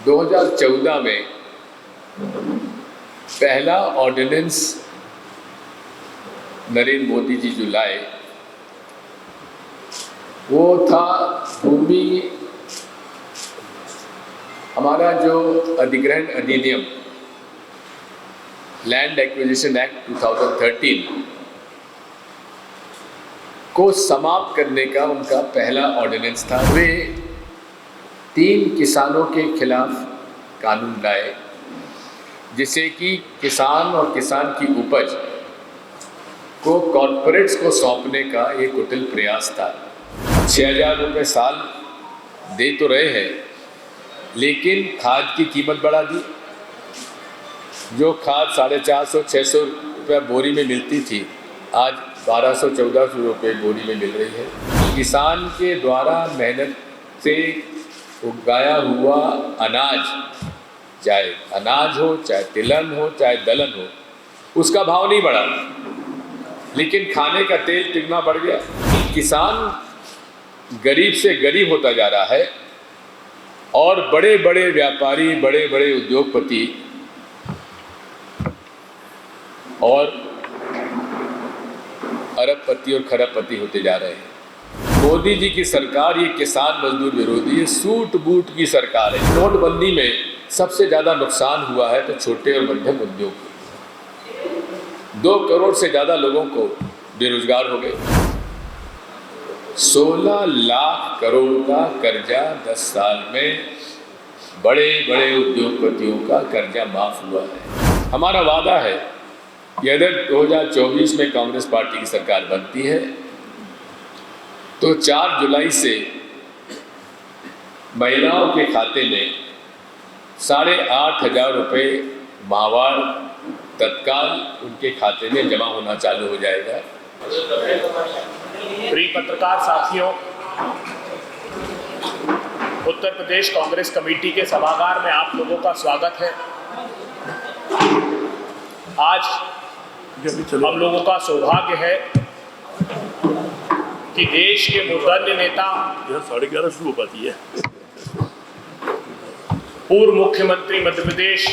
2014 में पहला ऑर्डिनेंस नरेंद्र मोदी जी जो लाए वो था भूमि, हमारा जो अधिग्रहण अधिनियम लैंड एक्विजिशन एक्ट 2013 को समाप्त करने का उनका पहला ऑर्डिनेंस था। वे 3 किसानों के खिलाफ कानून लाए जिससे कि किसान और किसान की उपज को कॉर्पोरेट्स को सौंपने का एक कुटिल प्रयास था। 6,000 रुपये साल दे तो रहे हैं, लेकिन खाद की कीमत बढ़ा दी। जो खाद 450-600 रुपये बोरी में मिलती थी, आज 1200-1400 रुपये बोरी में मिल रही है। किसान के द्वारा मेहनत से उगाया हुआ अनाज, चाहे अनाज हो, चाहे तिलहन हो, चाहे दलहन हो, उसका भाव नहीं बढ़ा, लेकिन खाने का तेल तिगुना बढ़ गया। किसान गरीब से गरीब होता जा रहा है और बड़े बड़े व्यापारी, बड़े बड़े उद्योगपति और अरबपति और खरबपति होते जा रहे हैं। मोदी जी की सरकार ये किसान मजदूर विरोधी है, सूट बूट की सरकार है। नोटबंदी में सबसे ज़्यादा नुकसान हुआ है तो छोटे और मध्यम उद्योग को। 2 करोड़ से ज़्यादा लोगों को बेरोजगार हो गए। 16 लाख करोड़ का कर्जा 10 साल में बड़े बड़े उद्योगपतियों का कर्जा माफ हुआ है। हमारा वादा है कि अगर 2024 में कांग्रेस पार्टी की सरकार बनती है तो 4 जुलाई से महिलाओं के खाते में 8,500 रुपये माहवार तत्काल उनके खाते में जमा होना चालू हो जाएगा। प्रिय पत्रकार साथियों, उत्तर प्रदेश कांग्रेस कमेटी के सभागार में आप लोगों का स्वागत है। आज हम लोगों का सौभाग्य है कि देश के मूर्धन्य नेता 11:30 शुरू हो पाती है। पूर्व मुख्यमंत्री मध्य प्रदेश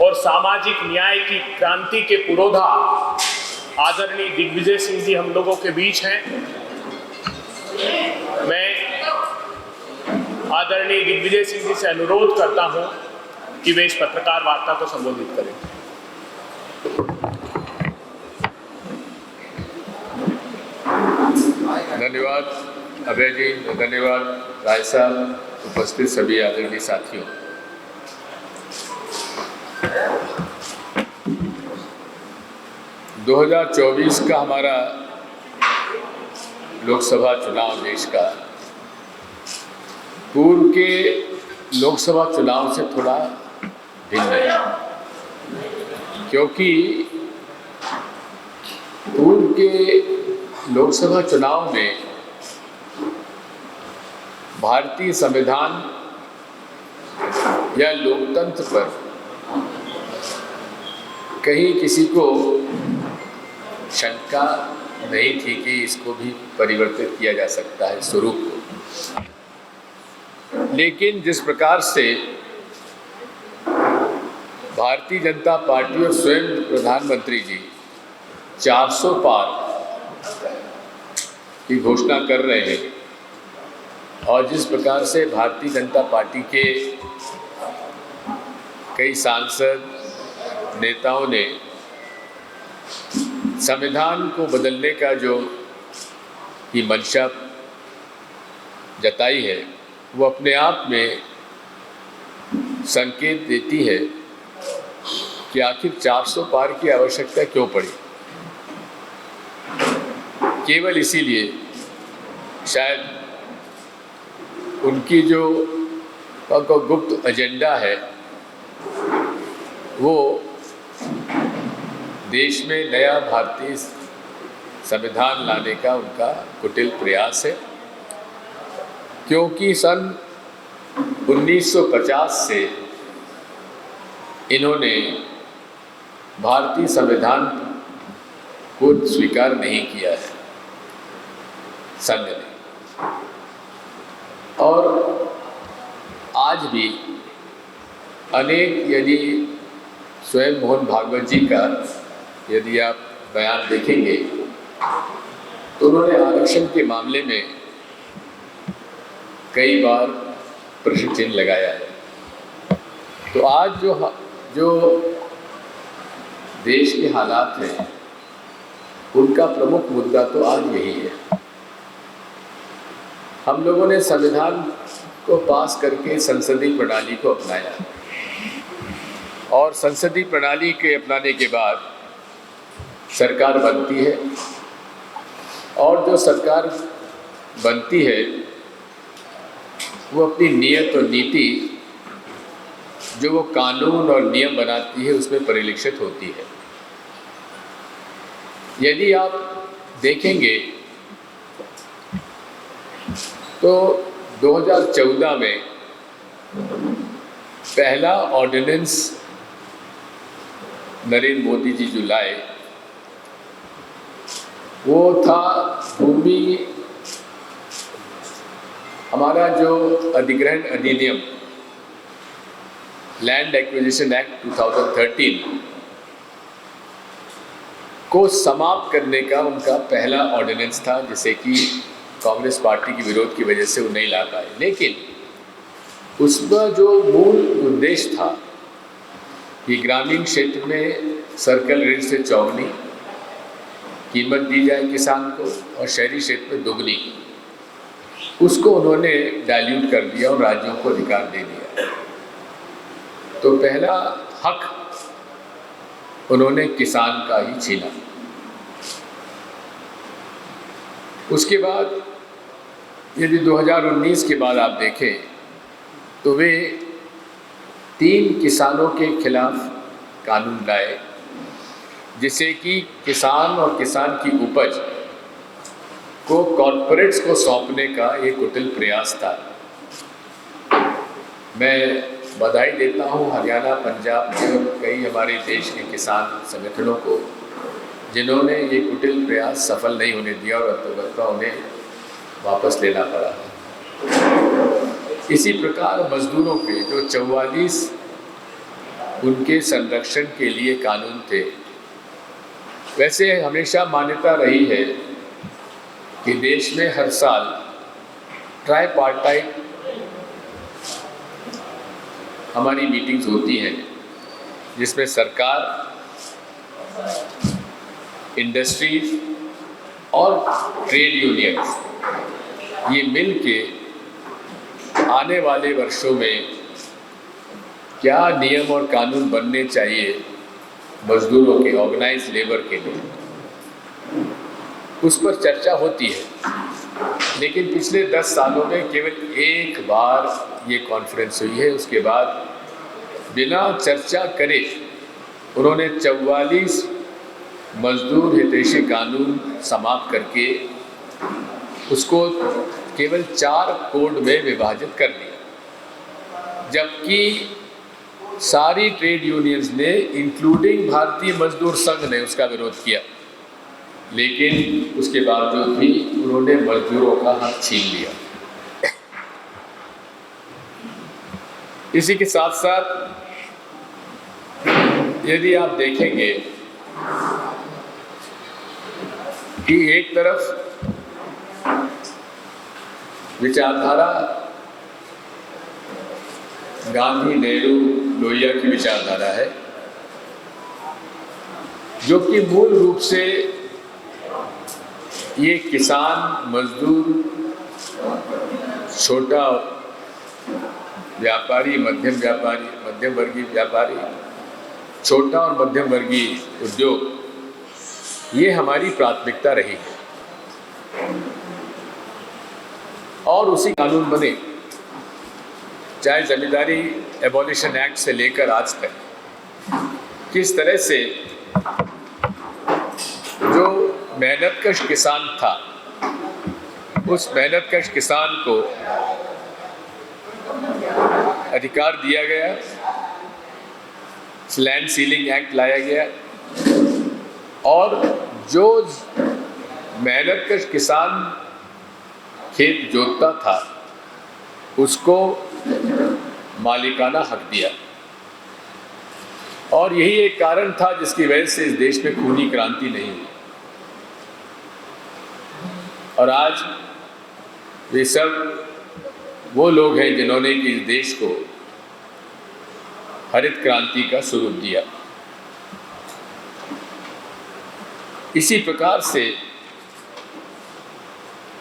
और सामाजिक न्याय की क्रांति के पुरोधा आदरणीय दिग्विजय सिंह जी हम लोगों के बीच हैं। मैं आदरणीय दिग्विजय सिंह जी से अनुरोध करता हूं कि वे इस पत्रकार वार्ता को संबोधित करें। धन्यवाद अभय जी, धन्यवाद राय साहब, उपस्थित सभी आदरणीय साथियों। दो 2024 का हमारा लोकसभा चुनाव देश का पूर्व के लोकसभा चुनाव से थोड़ा भिन्न है, क्योंकि पूर्व के लोकसभा चुनाव में भारतीय संविधान या लोकतंत्र पर कहीं किसी को शंका नहीं थी कि इसको भी परिवर्तित किया जा सकता है स्वरूप को। लेकिन जिस प्रकार से भारतीय जनता पार्टी और स्वयं प्रधानमंत्री जी 400 पार की घोषणा कर रहे हैं और जिस प्रकार से भारतीय जनता पार्टी के कई सांसद नेताओं ने संविधान को बदलने का जो की मंशा जताई है, वो अपने आप में संकेत देती है कि आखिर 400 पार की आवश्यकता क्यों पड़ी। केवल इसीलिए शायद उनकी जो गुप्त एजेंडा है वो देश में नया भारतीय संविधान लाने का उनका कुटिल प्रयास है, क्योंकि सन 1950 से इन्होंने भारतीय संविधान को स्वीकार नहीं किया है संघ ने। और आज भी अनेक, यदि स्वयं मोहन भागवत जी का यदि आप बयान देखेंगे तो उन्होंने आरक्षण के मामले में कई बार प्रश्न चिन्ह लगाया है। तो आज जो देश के हालात हैं उनका प्रमुख मुद्दा तो आज यही है। हम लोगों ने संविधान को पास करके संसदीय प्रणाली को अपनाया और संसदीय प्रणाली के अपनाने के बाद सरकार बनती है और जो सरकार बनती है वो अपनी नीयत और नीति जो वो कानून और नियम बनाती है उसमें परिलक्षित होती है। यदि आप देखेंगे तो 2014 में पहला ऑर्डिनेंस नरेंद्र मोदी जी जो लाए वो था भूमि, हमारा जो अधिग्रहण अधिनियम लैंड एक्विजिशन एक्ट 2013 को समाप्त करने का उनका पहला ऑर्डिनेंस था, जिसे कि कांग्रेस पार्टी के विरोध की वजह से वो नहीं ला पाए। लेकिन उसका जो मूल उद्देश्य था कि ग्रामीण क्षेत्र में सर्कल रेट से चौगुनी कीमत दी जाए किसान को और शहरी क्षेत्र में दुगनी, उसको उन्होंने डाइल्यूट कर दिया और राज्यों को अधिकार दे दिया। तो पहला हक उन्होंने किसान का ही छीना। उसके बाद यदि 2019 के बाद आप देखें तो वे 3 किसानों के खिलाफ कानून लाए, जिससे कि किसान और किसान की उपज को कॉर्पोरेट्स को सौंपने का एक कुटिल प्रयास था। मैं बधाई देता हूं हरियाणा, पंजाब के और कई हमारे देश के किसान संगठनों को, जिन्होंने ये कुटिल प्रयास सफल नहीं होने दिया और अंततः उन्हें वापस लेना पड़ा। इसी प्रकार मजदूरों के जो 44 उनके संरक्षण के लिए कानून थे, वैसे हमेशा मान्यता रही है कि देश में हर साल ट्राईपार्टाइट हमारी मीटिंग्स होती हैं, जिसमें सरकार, इंडस्ट्रीज और ट्रेड यूनियंस ये मिल के आने वाले वर्षों में क्या नियम और कानून बनने चाहिए मजदूरों के, ऑर्गेनाइज लेबर के लिए, उस पर चर्चा होती है। लेकिन पिछले 10 सालों में केवल एक बार ये कॉन्फ्रेंस हुई है। उसके बाद बिना चर्चा करे उन्होंने 44 मजदूर हितैषी कानून समाप्त करके उसको केवल 4 कोड में विभाजित कर दिया, जबकि सारी ट्रेड यूनियंस ने इंक्लूडिंग भारतीय मजदूर संघ ने उसका विरोध किया। लेकिन उसके बावजूद भी उन्होंने मजदूरों का हक छीन लिया। इसी के साथ साथ यदि आप देखेंगे कि एक तरफ विचारधारा गांधी, नेहरू, लोहिया की विचारधारा है, जो कि मूल रूप से ये किसान, मजदूर, छोटा व्यापारी, मध्यम वर्गीय व्यापारी, छोटा और मध्यम वर्गीय उद्योग, ये हमारी प्राथमिकता रही है। और उसी कानून बने, चाहे जमींदारी एबॉलिशन एक्ट से लेकर आज तक, किस तरह से जो मेहनतकश किसान था, उस मेहनतकश किसान को अधिकार दिया गया, लैंड सीलिंग एक्ट लाया गया और जो मेहनतकश किसान खेत जोतता था उसको मालिकाना हक दिया। और यही एक कारण था जिसकी वजह से इस देश में खूनी क्रांति नहीं हुई। और आज वे सब वो लोग हैं जिन्होंने कि इस देश को हरित क्रांति का स्वरूप दिया। इसी प्रकार से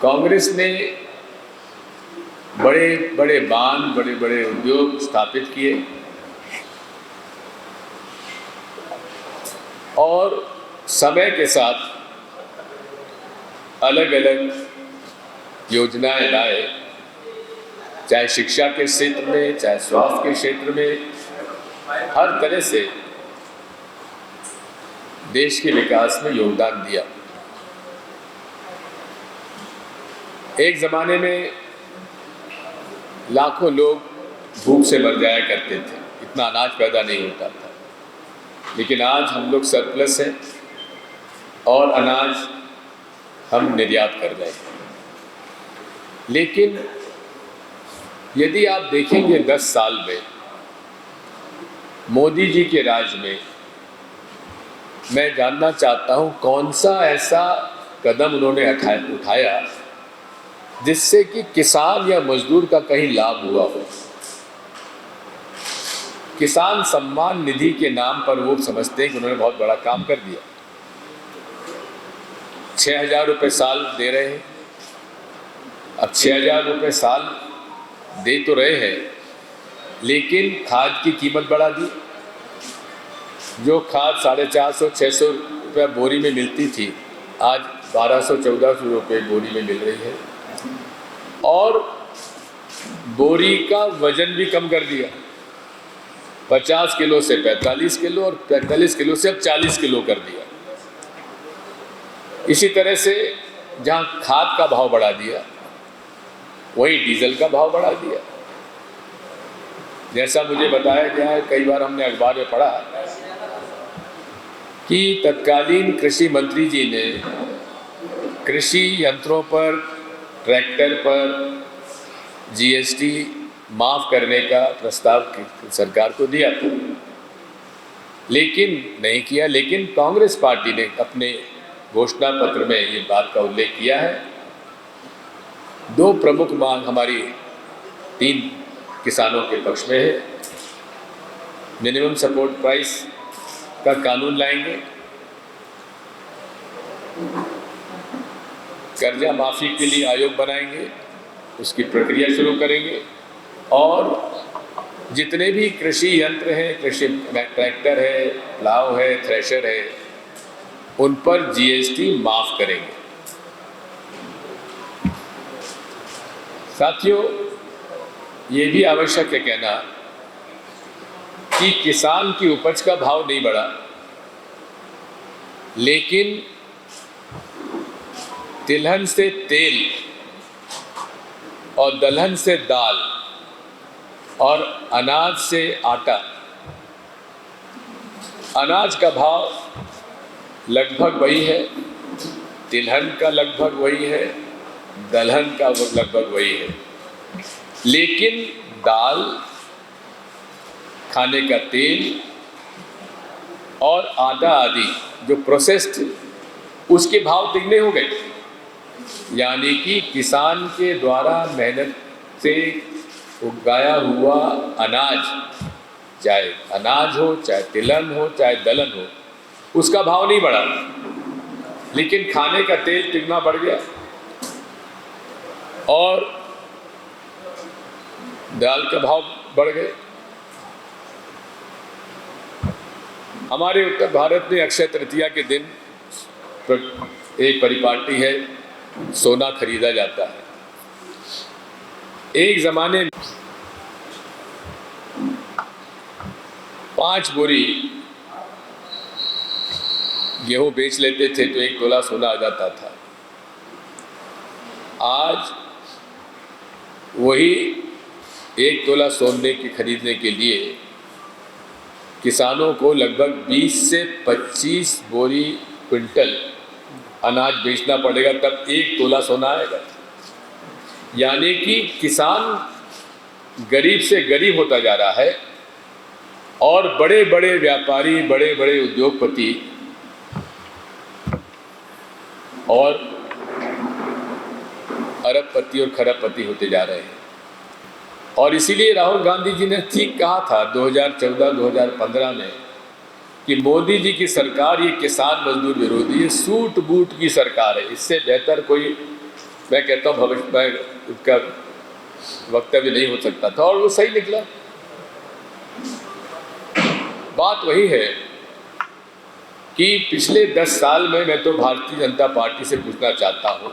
कांग्रेस ने बड़े बड़े बांध, बड़े बड़े उद्योग स्थापित किए और समय के साथ अलग अलग योजनाएं लाए, चाहे शिक्षा के क्षेत्र में, चाहे स्वास्थ्य के क्षेत्र में, हर तरह से देश के विकास में योगदान दिया। एक ज़माने में लाखों लोग भूख से मर जाया करते थे, इतना अनाज पैदा नहीं होता था, लेकिन आज हम लोग सरप्लस हैं और अनाज हम निर्यात कर रहे हैं। लेकिन यदि आप देखेंगे 10 साल में मोदी जी के राज में, मैं जानना चाहता हूं कौन सा ऐसा कदम उन्होंने उठाया जिससे कि किसान या मजदूर का कहीं लाभ हुआ हो। किसान सम्मान निधि के नाम पर वो समझते हैं कि उन्होंने बहुत बड़ा काम कर दिया। 6,000 रुपये साल दे रहे हैं। अब 6,000 रुपये साल दे तो रहे हैं, लेकिन खाद की कीमत बढ़ा दी। जो खाद 450-600 रुपये बोरी में मिलती थी, आज 1200-1400 रुपये बोरी में मिल रही है। और बोरी का वजन भी कम कर दिया, 50 किलो से 45 किलो और 45 किलो से अब 40 किलो कर दिया। इसी तरह से जहाँ खाद का भाव बढ़ा दिया, वही डीजल का भाव बढ़ा दिया। जैसा मुझे बताया गया है, कई बार हमने अखबार में पढ़ा कि तत्कालीन कृषि मंत्री जी ने कृषि यंत्रों पर, ट्रैक्टर पर जीएसटी माफ़ करने का प्रस्ताव सरकार को दिया था, लेकिन नहीं किया। लेकिन कांग्रेस पार्टी ने अपने घोषणा पत्र में ये बात का उल्लेख किया है। 2 प्रमुख मांग हमारी 3 किसानों के पक्ष में है। मिनिमम सपोर्ट प्राइस का कानून लाएंगे, कर्जा माफ़ी के लिए आयोग बनाएंगे, उसकी प्रक्रिया शुरू करेंगे, और जितने भी कृषि यंत्र हैं, कृषि ट्रैक्टर है, प्लाव है, थ्रेशर है, उन पर जीएसटी माफ़ करेंगे। साथियों, ये भी आवश्यक है कहना कि किसान की उपज का भाव नहीं बढ़ा, लेकिन तिलहन से तेल और दलहन से दाल और अनाज से आटा, अनाज का भाव लगभग वही है, तिलहन का लगभग वही है, दलहन का लगभग वही है, लेकिन दाल, खाने का तेल और आटा आदि जो प्रोसेस्ड, उसके भाव तिगने हो गए। यानी कि किसान के द्वारा मेहनत से उगाया हुआ अनाज, चाहे अनाज हो, चाहे तिलहन हो, चाहे दलहन हो, उसका भाव नहीं बढ़ा, लेकिन खाने का तेल तिगना बढ़ गया और दाल का भाव बढ़ गए। हमारे उत्तर भारत में अक्षय तृतीया के दिन एक परिपाटी है, सोना खरीदा जाता है। एक ज़माने में 5 बोरी गेहूं बेच लेते थे तो 1 तोला सोना आ जाता था। आज वही 1 तोला सोने की खरीदने के लिए किसानों को लगभग 20 से 25 बोरी क्विंटल अनाज बेचना पड़ेगा, तब 1 तोला सोना आएगा। यानी कि किसान गरीब से गरीब होता जा रहा है और बड़े बड़े व्यापारी, बड़े बड़े उद्योगपति और अरबपति और खरबपति होते जा रहे हैं। और इसीलिए राहुल गांधी जी ने ठीक कहा था 2014-2015 में कि मोदी जी की सरकार ये किसान मजदूर विरोधी है, सूट बूट की सरकार है। इससे बेहतर कोई, मैं कहता हूँ, भविष्य में उसका वक्तव्य नहीं हो सकता था, और वो सही निकला। बात वही है कि पिछले 10 साल में मैं तो भारतीय जनता पार्टी से पूछना चाहता हूँ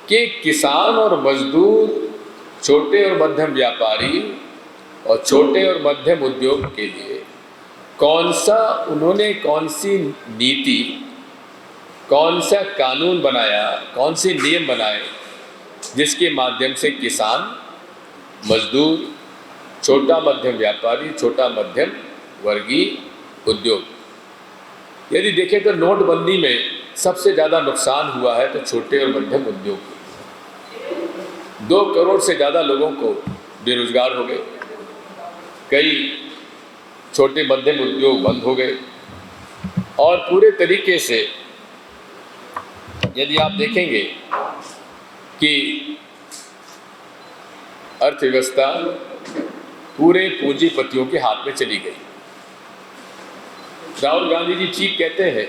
कि किसान और मजदूर, छोटे और मध्यम व्यापारी और छोटे और मध्यम उद्योग के लिए उन्होंने कौन सी नीति, कौन सा कानून बनाया, कौन से नियम बनाए जिसके माध्यम से किसान, मजदूर, छोटा मध्यम व्यापारी, छोटा मध्यम वर्गीय उद्योग, यदि देखें तो नोटबंदी में सबसे ज़्यादा नुकसान हुआ है तो छोटे और मध्यम उद्योग को। 2 करोड़ से ज़्यादा लोगों को बेरोजगार हो गए, कई छोटे मध्यम उद्योग बंद हो गए, और पूरे तरीके से यदि आप देखेंगे कि अर्थव्यवस्था पूरे पूंजीपतियों के हाथ में चली गई। राहुल गांधी जी ठीक कहते हैं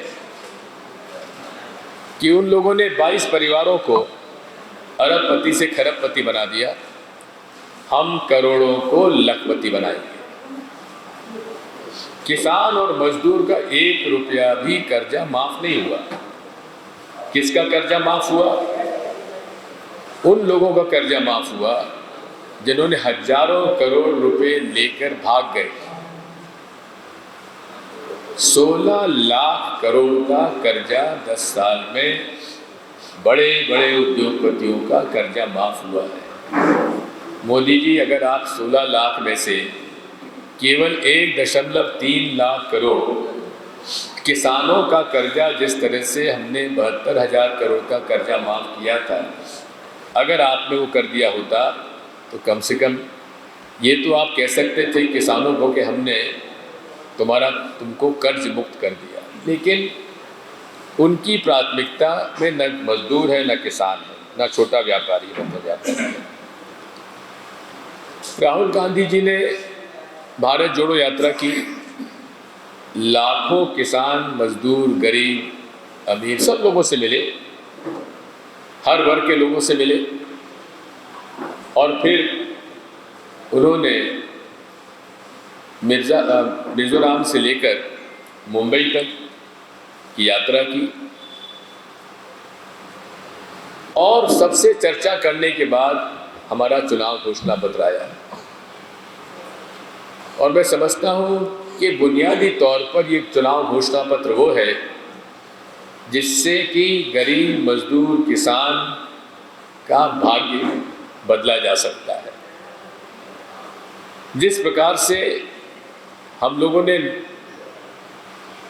कि उन लोगों ने 22 परिवारों को अरबपति से खरबपति बना दिया, हम करोड़ों को लखपति बनाएंगे। किसान और मजदूर का 1 रुपया भी कर्जा माफ नहीं हुआ। किसका कर्जा माफ हुआ? उन लोगों का कर्जा माफ हुआ जिन्होंने हजारों करोड़ रुपए लेकर भाग गए। 16 लाख करोड़ का कर्जा 10 साल में बड़े बड़े उद्योगपतियों का कर्जा माफ हुआ है। मोदी जी, अगर आप 16 लाख में से केवल 1.3 लाख करोड़ किसानों का कर्जा, जिस तरह से हमने 72,000 करोड़ का कर्जा माफ किया था, अगर आपने वो कर दिया होता तो कम से कम ये तो आप कह सकते थे किसानों को कि हमने तुमको कर्ज मुक्त कर दिया। लेकिन उनकी प्राथमिकता में न मजदूर है, न किसान है, न छोटा व्यापारी है, न व्यापारी है। राहुल गांधी जी ने भारत जोड़ो यात्रा की, लाखों किसान, मजदूर, गरीब, अमीर, सब लोगों से मिले, हर वर्ग के लोगों से मिले, और फिर उन्होंने मिजोरम से लेकर मुंबई तक की यात्रा की, और सबसे चर्चा करने के बाद हमारा चुनाव घोषणा पत्र आया। और मैं समझता हूँ कि बुनियादी तौर पर ये चुनाव घोषणा पत्र वो है जिससे कि गरीब, मजदूर, किसान का भाग्य बदला जा सकता है। जिस प्रकार से हम लोगों ने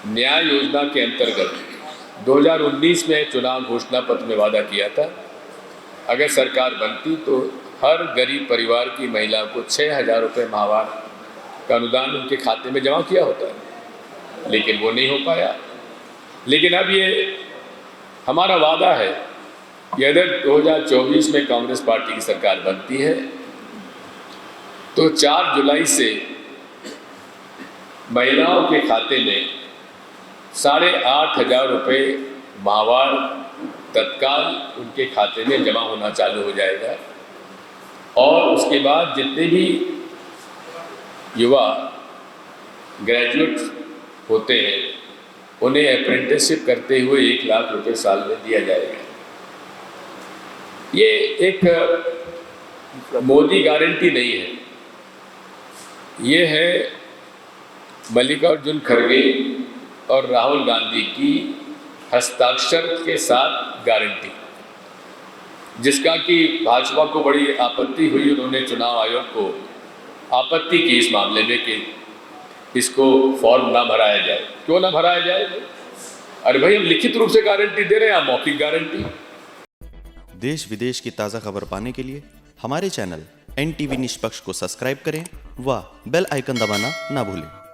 न्याय योजना के अंतर्गत 2019 में चुनाव घोषणा पत्र में वादा किया था, अगर सरकार बनती तो हर गरीब परिवार की महिला को 6,000 रुपये माहवार का अनुदान उनके खाते में जमा किया होता है, लेकिन वो नहीं हो पाया। लेकिन अब ये हमारा वादा है कि अगर 2024 में कांग्रेस पार्टी की सरकार बनती है तो 4 जुलाई से महिलाओं के खाते में 8,500 रुपये माहवार तत्काल उनके खाते में जमा होना चालू हो जाएगा। और उसके बाद जितने भी युवा ग्रेजुएट होते हैं उन्हें अप्रेंटिसशिप करते हुए 1 लाख रुपए साल में दिया जाएगा। ये एक मोदी गारंटी नहीं है, ये है मल्लिकार्जुन खड़गे और राहुल गांधी की हस्ताक्षर के साथ गारंटी, जिसका कि भाजपा को बड़ी आपत्ति हुई। उन्होंने चुनाव आयोग को आपत्ति की इस मामले में कि इसको फॉर्म ना भराया जाए। क्यों ना भराया जाए? अरे भाई, हम लिखित रूप से गारंटी दे रहे हैं, मौखिक गारंटी। देश विदेश की ताज़ा खबर पाने के लिए हमारे चैनल NTV निष्पक्ष को सब्सक्राइब करें व बेल आइकन दबाना ना भूलें।